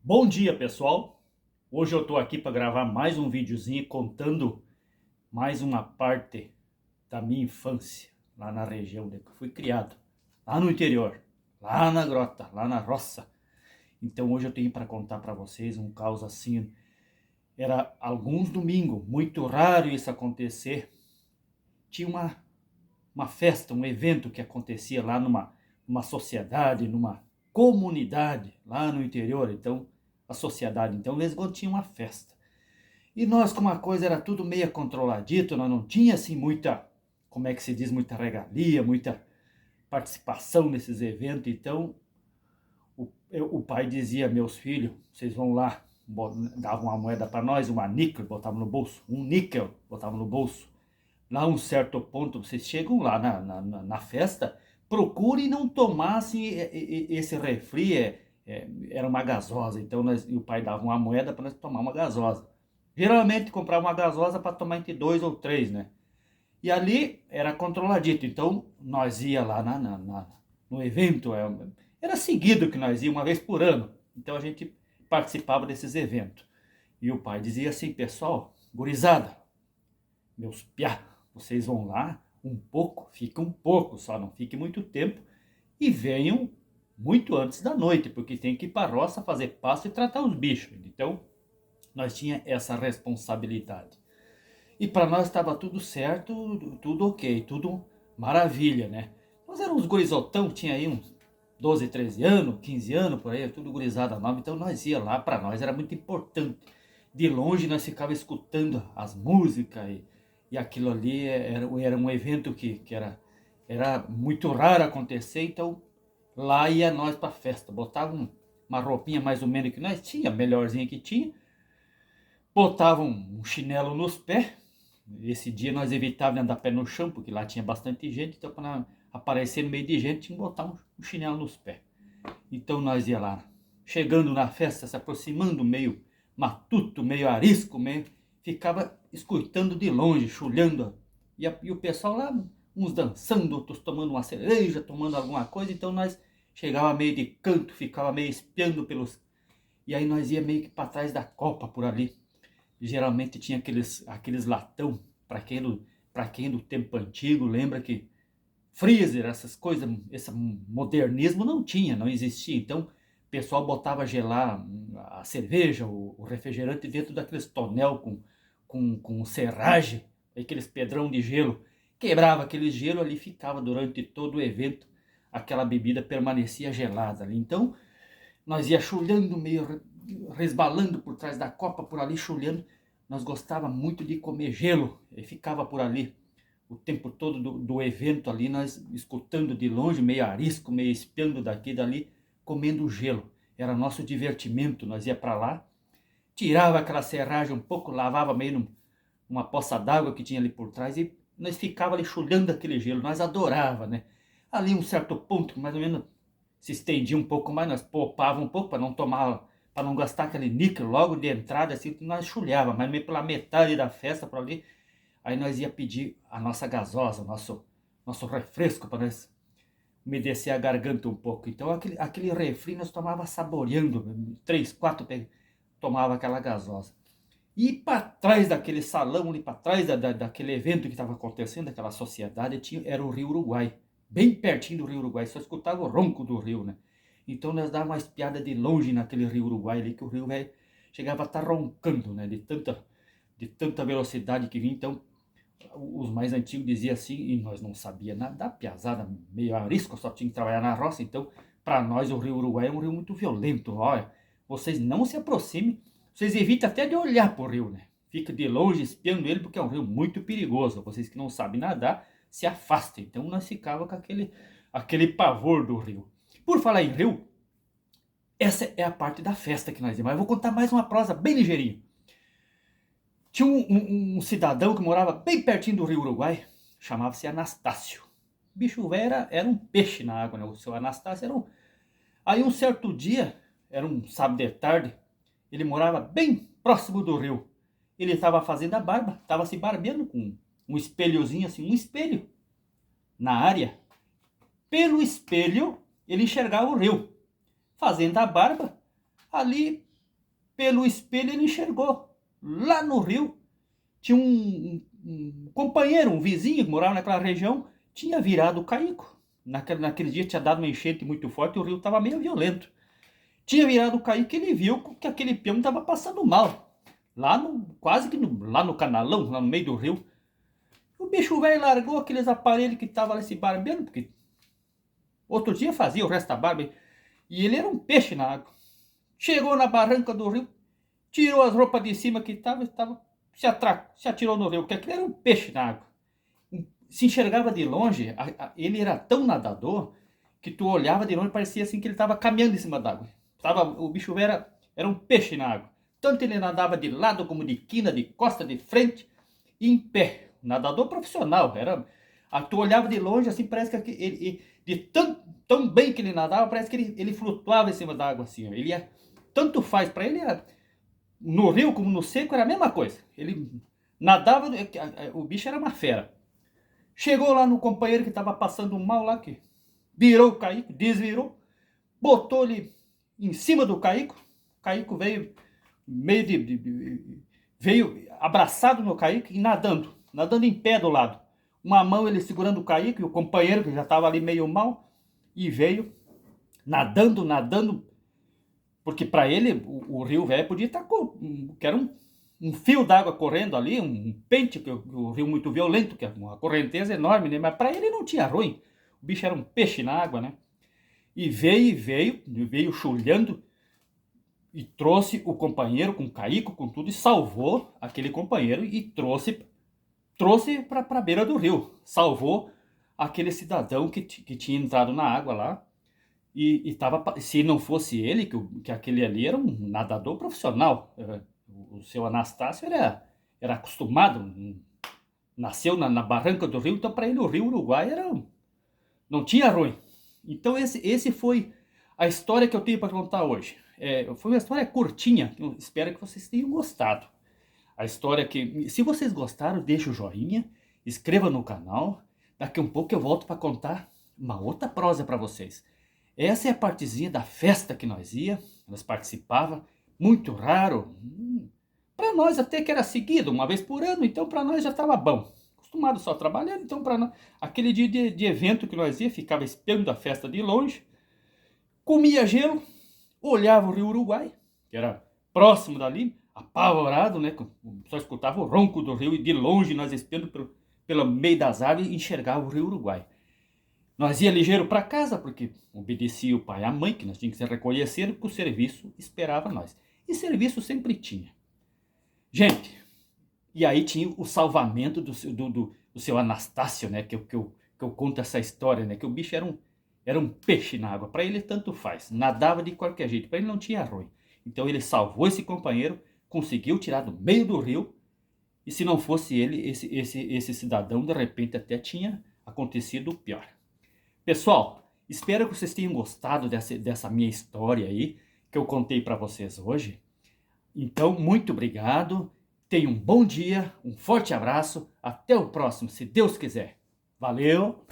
Bom dia, pessoal! Hoje eu estou aqui para gravar mais um videozinho contando mais uma parte da minha infância lá na região onde eu fui criado, lá no interior, lá na grota, lá na roça. Então hoje eu tenho para contar para vocês um caos assim. Era alguns domingos, muito raro isso acontecer. Tinha uma festa, um evento que acontecia lá numa sociedade, numa comunidade lá no interior. Então a sociedade, então, de vez em quando tinha uma festa. E nós, como a coisa era tudo meio controladito, nós não tinha assim muita, como é que se diz, muita regalia, muita participação nesses eventos. Então o pai dizia: meus filhos, vocês vão lá, davam uma moeda para nós, uma níquel, botavam no bolso, um níquel, botavam no bolso. Lá a um certo ponto, vocês chegam lá na festa, procurem não tomar assim, esse refri, era uma gasosa. Então e o pai dava uma moeda para nós tomar uma gasosa. Geralmente comprava uma gasosa para tomar entre dois ou três, né? E ali era controladito. Então nós ia lá no evento, era seguido que nós ia uma vez por ano. Então a gente participava desses eventos. E o pai dizia assim: pessoal, gurizada, meus piá, vocês vão lá um pouco, fica um pouco só, não fique muito tempo, e venham muito antes da noite, porque tem que ir para a roça fazer pasto e tratar os bichos. Então nós tinha essa responsabilidade. E para nós estava tudo certo, tudo ok, tudo maravilha, né? Nós éramos gurizotão, tinha aí uns 12, 13 anos, 15 anos por aí, tudo gurizada nova. Então nós ia lá, para nós era muito importante. De longe nós ficava escutando as músicas e aquilo ali era um evento que era muito raro acontecer. Então lá ia nós para festa, botava uma roupinha mais ou menos que nós tinha, melhorzinha que tinha, botava um chinelo nos pés. Esse dia nós evitávamos andar pé no chão, porque lá tinha bastante gente, então para aparecer no meio de gente tinha que botar um chinelo nos pés. Então nós ia lá, chegando na festa, se aproximando, meio matuto, meio arisco, meio, ficava escutando de longe, chulhando. E o pessoal lá, uns dançando, outros tomando uma cerveja, tomando alguma coisa. Então nós chegava meio de canto, ficava meio espiando pelos... E aí nós ia meio que para trás da copa por ali. Geralmente tinha aqueles latão, para quem do tempo antigo lembra que freezer, essas coisas, esse modernismo não tinha, não existia. Então o pessoal botava gelar a cerveja, o refrigerante dentro daqueles tonel com serragem, aqueles pedrão de gelo. Quebrava aquele gelo ali, ficava durante todo o evento, aquela bebida permanecia gelada ali. Então nós ia chulhando, meio resbalando por trás da copa, por ali chulhando. Nós gostava muito de comer gelo, e ficava por ali o tempo todo do evento ali, nós escutando de longe, meio arisco, meio espiando daqui e dali, comendo gelo. Era nosso divertimento. Nós ia para lá, tirava aquela serragem um pouco, lavava meio numa poça d'água que tinha ali por trás e nós ficava ali chulhando aquele gelo. Nós adorava, né? Ali um certo ponto, mais ou menos se estendia um pouco mais, nós poupava um pouco para não tomar, para não gastar aquele níquel logo de entrada, assim, nós chulhava, mas meio pela metade da festa por ali. Aí nós ia pedir a nossa gasosa, nosso refresco para nós umedecer a garganta um pouco. Então aquele refri nós tomava saboreando, três, quatro tomava aquela gasosa. E para trás daquele salão, ali para trás daquele evento que estava acontecendo, daquela sociedade, era o Rio Uruguai. Bem pertinho do Rio Uruguai, só escutava o ronco do rio, né? Então nós dávamos uma espiada de longe naquele Rio Uruguai ali, que o rio chegava a estar roncando, né? De tanta velocidade que vinha. Então os mais antigos diziam assim, e nós não sabia nada, piazada, meio arisco, só tinha que trabalhar na roça. Então para nós o Rio Uruguai é um rio muito violento. Olha, vocês não se aproximem, vocês evitam até de olhar para o rio, né? Fica de longe espiando ele, porque é um rio muito perigoso. Vocês que não sabem nadar, se afastem. Então nós ficava com aquele pavor do rio. Por falar em rio, essa é a parte da festa que nós íamos. Mas eu vou contar mais uma prosa bem ligeirinha. Tinha um cidadão que morava bem pertinho do Rio Uruguai, chamava-se Anastácio. O bicho velho era um peixe na água, né? O seu Anastácio era um... Aí um certo dia, era um sábado de tarde, ele morava bem próximo do rio. Ele estava fazendo a barba, estava se barbeando com um espelhozinho assim, um espelho na área. Pelo espelho, ele enxergava o rio. Fazendo a barba, ali pelo espelho ele enxergou. Lá no rio, tinha um companheiro, um vizinho que morava naquela região, tinha virado o caico. Naquele dia tinha dado uma enchente muito forte e o rio estava meio violento. Tinha virado o caico e ele viu que aquele peão estava passando mal. Quase que lá no canalão, lá no meio do rio. O bicho velho largou aqueles aparelhos que estavam lá se barbeando, porque outro dia fazia o resto da barba. E ele era um peixe na água. Chegou na barranca do rio, tirou as roupas de cima que estava, se atirou no rio, porque aquele era um peixe na água. Se enxergava de longe, ele era tão nadador que tu olhava de longe e parecia assim que ele estava caminhando em cima d'água. O bicho velho era um peixe na água. Tanto ele nadava de lado como de quina, de costa, de frente e em pé. Nadador profissional. Tu olhava de longe assim, parece que ele de tão bem que ele nadava, parece que ele flutuava em cima d'água assim. Ele ia, tanto faz para ele, no rio como no seco era a mesma coisa. Ele nadava, o bicho era uma fera. Chegou lá no companheiro que estava passando mal lá, que virou o caico, desvirou, botou ele em cima do caico. O caico veio meio veio abraçado no caico e nadando em pé do lado. Uma mão ele segurando o caico e o companheiro que já estava ali meio mal e veio nadando, porque para ele o rio velho podia estar que era um fio d'água correndo ali, um pente, que o rio muito violento, que é uma correnteza enorme, né? Mas para ele não tinha ruim. O bicho era um peixe na água, né? E veio chulhando e trouxe o companheiro com o caico, com tudo, e salvou aquele companheiro e trouxe para a beira do rio. Salvou aquele cidadão que tinha entrado na água lá. E se não fosse ele, que aquele ali era um nadador profissional. O seu Anastácio era acostumado, nasceu na barranca do rio, então para ele o rio Uruguai não tinha ruim. Então esse foi a história que eu tenho para contar hoje. Foi uma história curtinha, eu espero que vocês tenham gostado. A história que, se vocês gostaram, deixa o joinha, inscreva no canal. Daqui um pouco eu volto para contar uma outra prosa para vocês. Essa é a partezinha da festa que nós participava, muito raro. Para nós até que era seguido, uma vez por ano, então para nós já estava bom. Acostumado só trabalhando, então para nós, aquele dia de evento que nós ia, ficava esperando a festa de longe, comia gelo, olhava o Rio Uruguai, que era próximo dali, apavorado, né? Só escutava o ronco do rio e de longe nós espiando pelo meio das árvores e enxergava o Rio Uruguai. Nós ia ligeiro para casa, porque obedecia o pai e a mãe, que nós tínhamos que se recolher cedo, porque o serviço esperava nós. E serviço sempre tinha. Gente, e aí tinha o salvamento do seu Anastácio, né? Que eu conto essa história, né? Que o bicho era um peixe na água. Para ele tanto faz, nadava de qualquer jeito, para ele não tinha ruim. Então ele salvou esse companheiro, conseguiu tirar do meio do rio, e se não fosse ele, esse cidadão, de repente até tinha acontecido o pior. Pessoal, espero que vocês tenham gostado dessa minha história aí, que eu contei para vocês hoje. Então, muito obrigado, tenham um bom dia, um forte abraço, até o próximo, se Deus quiser. Valeu!